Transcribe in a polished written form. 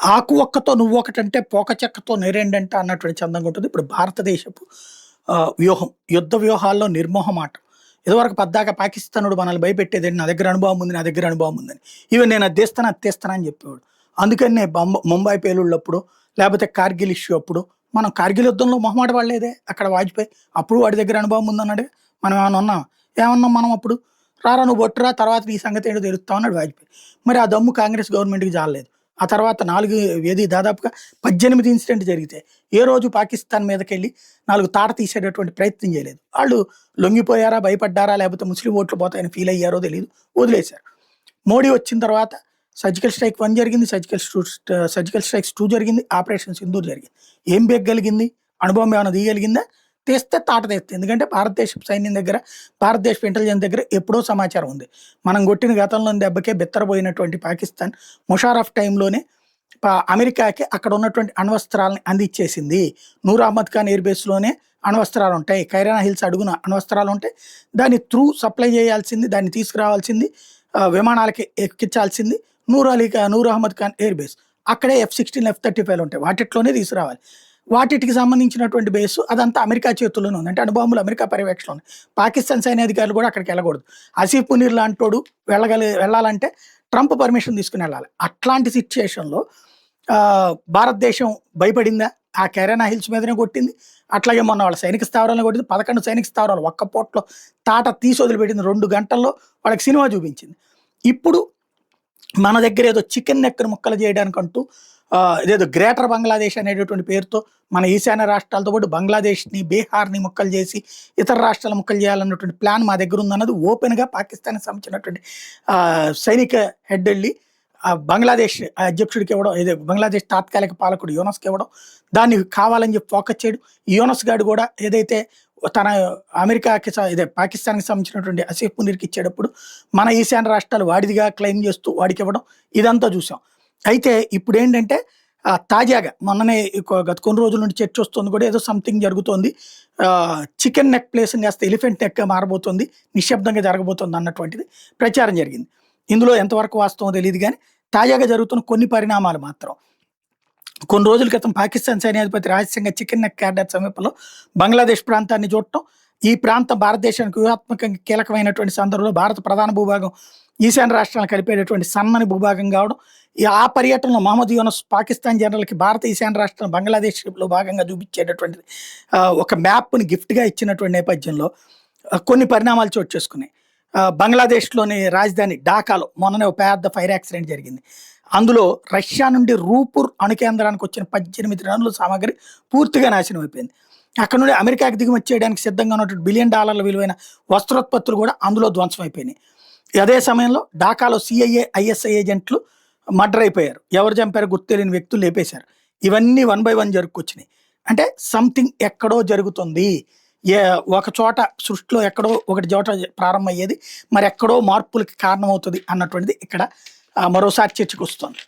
ఆకు ఒక్కతో నువ్వొకటంటే పోక చెక్కతో నేరేండంట అన్నటువంటి చందంగా ఉంటుంది. ఇప్పుడు భారతదేశపు వ్యూహం, యుద్ధ వ్యూహాల్లో నిర్మోహమాటం. ఇదివరకు పద్దాక పాకిస్తానోడు మనల్ని భయపెట్టేదేంటి, నా దగ్గర అనుభవం ఉంది, నా దగ్గర అనుభవం ఉందని. ఈవెన్ నేను అది తెస్తాను, అది తెస్తాను అని చెప్పేవాడు. అందుకనే ముంబై పేలుళ్ళప్పుడు, లేకపోతే కార్గిల్ ఇష్యూ అప్పుడు మనం కార్గిల్ యుద్ధంలో మొహమాట పడలేదే అక్కడ వాజ్పేయి. అప్పుడు వాడి దగ్గర అనుభవం ఉందన్నాడు. మనం ఏమన్నా ఉన్నాం, ఏమన్నాం మనం అప్పుడు? రారా నువ్వు బొట్టురా, తర్వాత నీ సంగతి ఏంటో తెలుస్తావు అన్నాడు వాజ్పేయి. మరి ఆ దమ్ము కాంగ్రెస్ గవర్నమెంట్కి జాలలేదు. ఆ తర్వాత దాదాపుగా 18 ఇన్సిడెంట్ జరిగితే ఏ రోజు పాకిస్తాన్ మీదకెళ్ళి 4 తాట తీసేటటువంటి ప్రయత్నం చేయలేదు. వాళ్ళు లొంగిపోయారా, భయపడ్డారా, లేకపోతే ముస్లిం ఓట్లు పోతాయని ఫీల్ అయ్యారో తెలియదు, వదిలేశారు. మోడీ వచ్చిన తర్వాత సర్జికల్ స్ట్రైక్ 1 జరిగింది, సర్జికల్ స్ట్రైక్స్ 2 జరిగింది, ఆపరేషన్ సింధూర్ జరిగింది. ఏం బెగ్గలిగింది? అనుభవం ఏమైనా తీయగలిగిందా? తెస్తే తాట తెస్తే. ఎందుకంటే భారతదేశ సైన్యం దగ్గర, భారతదేశ ఇంటెలిజెన్స్ దగ్గర ఎప్పుడో సమాచారం ఉంది. మనం కొట్టిన గతంలోని దెబ్బకే బెత్తరపోయినటువంటి పాకిస్తాన్ ముషారఫ్ టైంలోనే అమెరికాకి అక్కడ ఉన్నటువంటి అణ్వస్త్రాలని అందించేసింది. నూర్ అహ్మద్ ఖాన్ ఎయిర్ బేస్లోనే అణ్వస్త్రాలు ఉంటాయి, కైరానా హిల్స్ అడుగున అణ్వస్త్రాలు ఉంటాయి. దాన్ని త్రూ సప్లై చేయాల్సింది, దాన్ని తీసుకురావాల్సింది, విమానాలకి ఎక్కించాల్సింది నూర్ అహ్మద్ ఖాన్ ఎయిర్ బేస్. అక్కడే F-16, F-35 ఉంటాయి, వాటిట్లోనే తీసుకురావాలి. వాటికి సంబంధించినటువంటి బేసు అదంతా అమెరికా చేతుల్లోనే ఉంది. అంటే అణుబాంబులు అమెరికా పర్యవేక్షణలో ఉన్నాయి. పాకిస్తాన్ సైన్యాధికారులు కూడా అక్కడికి వెళ్ళకూడదు. ఆసిఫ్ మునీర్ లాంటోడు వెళ్ళాలంటే ట్రంప్ పర్మిషన్ తీసుకుని వెళ్ళాలి. అట్లాంటి సిచ్యుయేషన్లో భారతదేశం భయపడిందా? ఆ కైరానా హిల్స్ మీదనే కొట్టింది. అట్లాగే మొన్న వాళ్ళ సైనిక స్థావరాలను కొట్టింది. 11 సైనిక స్థావరాలు ఒక్క పోట్లో తాట తీసి వదిలిపెట్టింది. 2 గంటల్లో వాళ్ళకి సినిమా చూపించింది. ఇప్పుడు మన దగ్గర ఏదో చికెన్ నెక్కను ముక్కలు చేయడానికంటూ ఇదేదో గ్రేటర్ బంగ్లాదేశ్ అనేటటువంటి పేరుతో మన ఈశాన్య రాష్ట్రాలతో పాటు బంగ్లాదేశ్ని, బీహార్ని ముక్కలు చేసి ఇతర రాష్ట్రాల ముక్కలు చేయాలన్నటువంటి ప్లాన్ మా దగ్గర ఉందన్నది ఓపెన్గా పాకిస్తాన్కి సంబంధించినటువంటి సైనిక హెడ్ వెళ్ళి బంగ్లాదేశ్ అధ్యక్షుడికి ఇవ్వడం, ఇదే బంగ్లాదేశ్ తాత్కాలిక పాలకుడు యూనస్కి ఇవ్వడం, దాన్ని కావాలని చెప్పి ఫోకస్ చేయడం. యూనస్ గాడు కూడా ఏదైతే తన అమెరికాకి పాకిస్తాన్కి సంబంధించినటువంటి ఆసిఫ్ మునీర్కి ఇచ్చేటప్పుడు మన ఈశాన్య రాష్ట్రాలు వాడిదిగా క్లెయిమ్ చేస్తూ వాడికి ఇవ్వడం, ఇదంతా చూసాం. అయితే ఇప్పుడు ఏంటంటే తాజాగా మొన్ననే గత కొన్ని రోజుల నుండి చర్చ వస్తుంది కూడా, ఏదో సంథింగ్ జరుగుతోంది, చికెన్ నెక్ ప్లేస్ కాస్త ఎలిఫెంట్ నెక్గా మారబోతుంది, నిశ్శబ్దంగా జరగబోతుంది అన్నటువంటిది ప్రచారం జరిగింది. ఇందులో ఎంతవరకు వాస్తవం తెలియదు, కానీ తాజాగా జరుగుతున్న కొన్ని పరిణామాలు మాత్రం, కొన్ని రోజుల క్రితం పాకిస్తాన్ సైన్యాధిపతి రహస్యంగా చికెన్ నెక్ క్యాడర్ సమీపంలో బంగ్లాదేశ్ ప్రాంతాన్ని చూడటం, ఈ ప్రాంతం భారతదేశానికి వ్యూహాత్మకంగా కీలకమైనటువంటి సందర్భంలో భారత ప్రధాన భూభాగం ఈశాన్య రాష్ట్రాలను కలిపేటటువంటి సన్నని భూభాగం కావడం, ఆ పర్యటనలో మహమ్మద్ యూనస్ పాకిస్తాన్ జనరల్కి భారత ఈశాన్య రాష్ట్రం బంగ్లాదేశ్లో భాగంగా చూపించేటటువంటిది ఒక మ్యాప్ని గిఫ్ట్గా ఇచ్చినటువంటి నేపథ్యంలో కొన్ని పరిణామాలు చోటు చేసుకున్నాయి. బంగ్లాదేశ్లోని రాజధాని ఢాకాలో మొన్ననే ఒక పెద్ద ఫైర్ యాక్సిడెంట్ జరిగింది. అందులో రష్యా నుండి రూపూర్ అణు కేంద్రానికి వచ్చిన 18 టన్నుల సామాగ్రి పూర్తిగా నాశనం అయిపోయింది. అక్కడ నుండి అమెరికాకి దిగుమతి చేయడానికి సిద్ధంగా ఉన్నటువంటి $1 బిలియన్ విలువైన వస్త్రోత్పత్తులు కూడా అందులో ధ్వంసం అయిపోయినాయి. అదే సమయంలో ఢాకాలో CIA, ISI ఏజెంట్లు మర్డర్ అయిపోయారు. ఎవరు చంపారో గుర్తు తెలియని వ్యక్తులు లేపేశారు. ఇవన్నీ 1 by 1 జరుపుకొచ్చినాయి. అంటే సంథింగ్ ఎక్కడో జరుగుతుంది. ఒక చోట సృష్టిలో ఎక్కడో ఒకటి చోట ప్రారంభమయ్యేది మరి ఎక్కడో మార్పులకి కారణమవుతుంది అన్నటువంటిది ఇక్కడ మరోసారి చర్చకు వస్తుంది.